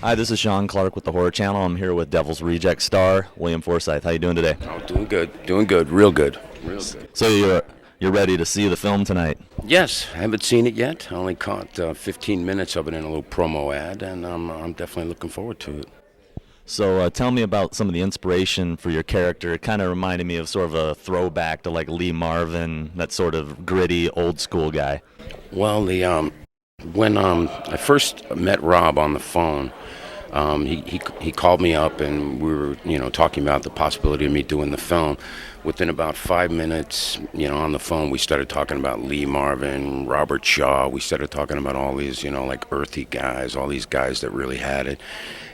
Hi, this is Sean Clark with the Horror Channel. I'm here with Devil's Reject star William Forsythe. How you doing today? Oh, doing good, real good, real good. So you're ready to see the film tonight? Yes, I haven't seen it yet. I only caught 15 minutes of it in a little promo ad, and I'm definitely looking forward to it. So tell me about some of the inspiration for your character. It kind of reminded me of sort of a throwback to like Lee Marvin, that sort of gritty, old school guy. Well, the when I first met Rob on the phone, he called me up and we were talking about the possibility of me doing the film. Within about 5 minutes, on the phone, we started talking about Lee Marvin, Robert Shaw. We started talking about all these, like earthy guys, all these guys that really had it,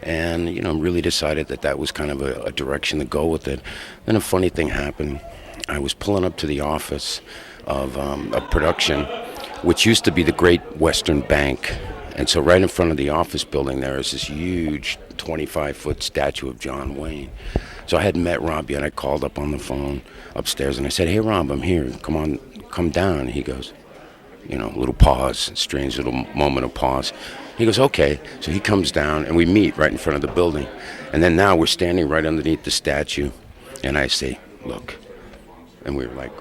and really decided that that was kind of a direction to go with it. Then a funny thing happened. I was pulling up to the office of a production, which used to be the Great Western Bank. And so right in front of the office building there is this huge 25-foot statue of John Wayne. So I hadn't met Rob yet. I called up on the phone upstairs and I said, "Hey, Rob, I'm here. Come on, come down." He goes, a little pause, strange little moment of pause. He goes, "Okay." So he comes down and we meet right in front of the building. And then now we're standing right underneath the statue. And I say, "Look." And we were like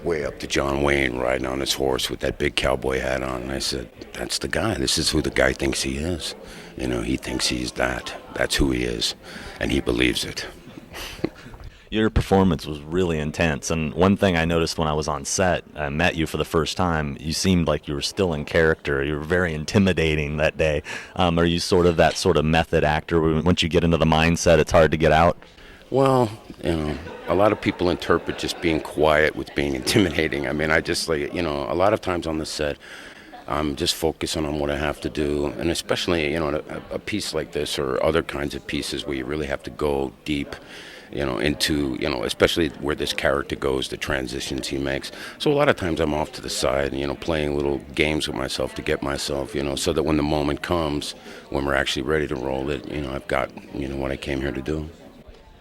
way up to John Wayne riding on his horse with that big cowboy hat on. And I said, "That's the guy. This is who the guy thinks he is. He thinks he's that. That's who he is. And he believes it." Your performance was really intense, and one thing I noticed when I was on set, I met you for the first time, you seemed like you were still in character. You were very intimidating that day. Are you sort of that sort of method actor where once you get into the mindset, it's hard to get out? Well, a lot of people interpret just being quiet with being intimidating. I mean, I just a lot of times on the set, I'm just focusing on what I have to do, and especially, a piece like this or other kinds of pieces where you really have to go deep, into, especially where this character goes, the transitions he makes. So a lot of times I'm off to the side, playing little games with myself to get myself, so that when the moment comes, when we're actually ready to roll it, I've got, what I came here to do.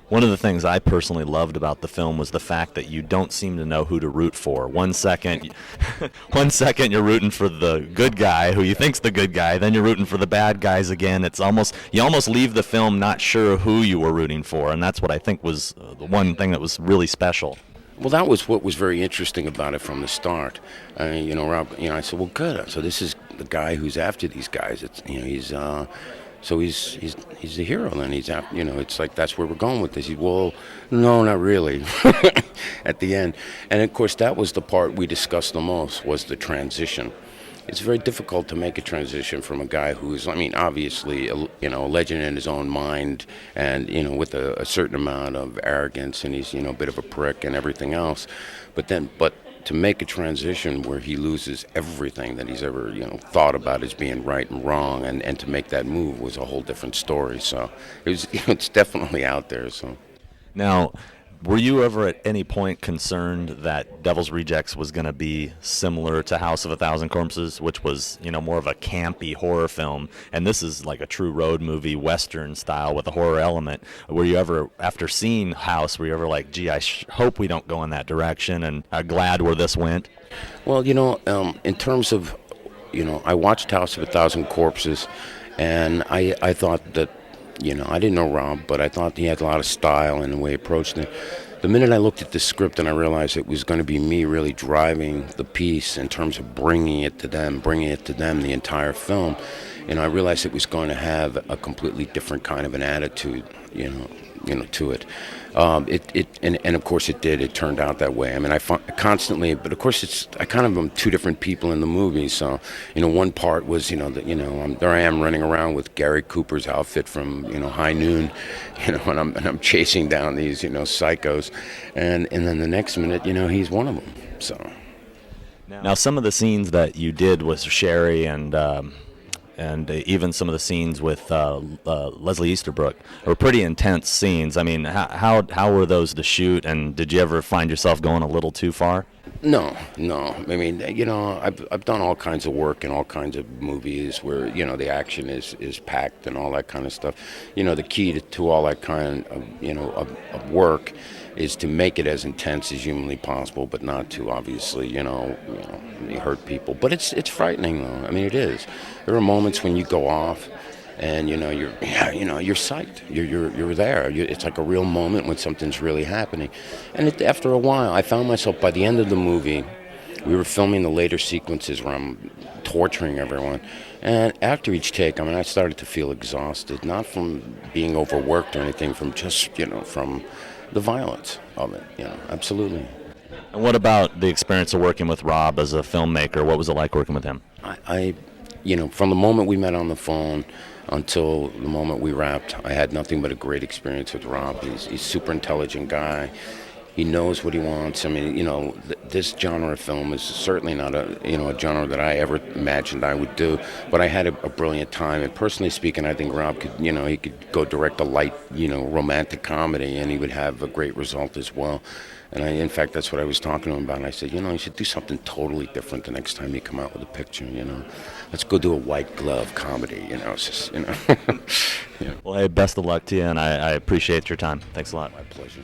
One of the things I personally loved about the film was the fact that you don't seem to know who to root for. One second, one second you're rooting for the good guy who you think's the good guy, then you're rooting for the bad guys again. It's almost you almost leave the film not sure who you were rooting for, and that's what I think was the one thing that was really special. Well, that was what was very interesting about it from the start. Rob, I said, well, good. So this is the guy who's after these guys. It's, so he's the hero, and he's after, it's like that's where we're going with this. Well, no, not really. At the end, and of course that was the part we discussed the most, was the transition. It's very difficult to make a transition from a guy who's, obviously, a legend in his own mind, and with a certain amount of arrogance, and he's a bit of a prick and everything else, but to make a transition where he loses everything that he's ever thought about as being right and wrong, and to make that move was a whole different story. So it was it's definitely out there. So Now, were you ever at any point concerned that Devil's Rejects was going to be similar to House of a Thousand Corpses, which was, more of a campy horror film, and this is like a true road movie, Western style with a horror element? Were you ever, after seeing House, were you ever like, gee, I hope we don't go in that direction, and glad where this went? Well, in terms of, I watched House of a Thousand Corpses, and I thought that, I didn't know Rob, but I thought he had a lot of style in the way he approached it. The minute I looked at the script and I realized it was going to be me really driving the piece in terms of bringing it to them, the entire film, I realized it was going to have a completely different kind of an attitude, to it. And of course it did. It turned out that way. I mean, constantly, but of course I kind of am two different people in the movie. So, one part was, there I am running around with Gary Cooper's outfit from, High Noon, and I'm chasing down these, psychos, and then the next minute, he's one of them. So. Now, some of the scenes that you did with Sherry and even some of the scenes with Leslie Easterbrook were pretty intense scenes. I mean, how were those to shoot, and did you ever find yourself going a little too far? No. I mean, I've done all kinds of work in all kinds of movies where, the action is packed and all that kind of stuff. The key to all that kind of work is to make it as intense as humanly possible, but not to obviously, hurt people. But it's frightening though. I mean, it is. There are moments when you go off and you're psyched. You're there. It's like a real moment when something's really happening. And after a while, I found myself by the end of the movie, we were filming the later sequences where I'm torturing everyone. And after each take, I mean, I started to feel exhausted, not from being overworked or anything, from just, from the violence of it, absolutely. And what about the experience of working with Rob as a filmmaker? What was it like working with him? From the moment we met on the phone until the moment we wrapped, I had nothing but a great experience with Rob. He's a super intelligent guy. He knows what he wants. I mean, this genre of film is certainly not a genre that I ever imagined I would do. But I had a brilliant time. And personally speaking, I think Rob could, he could go direct a light, romantic comedy, and he would have a great result as well. And in fact, that's what I was talking to him about. And I said, you should do something totally different the next time you come out with a picture. Let's go do a white glove comedy. It's just, Well, hey, best of luck to you, and I appreciate your time. Thanks a lot. My pleasure.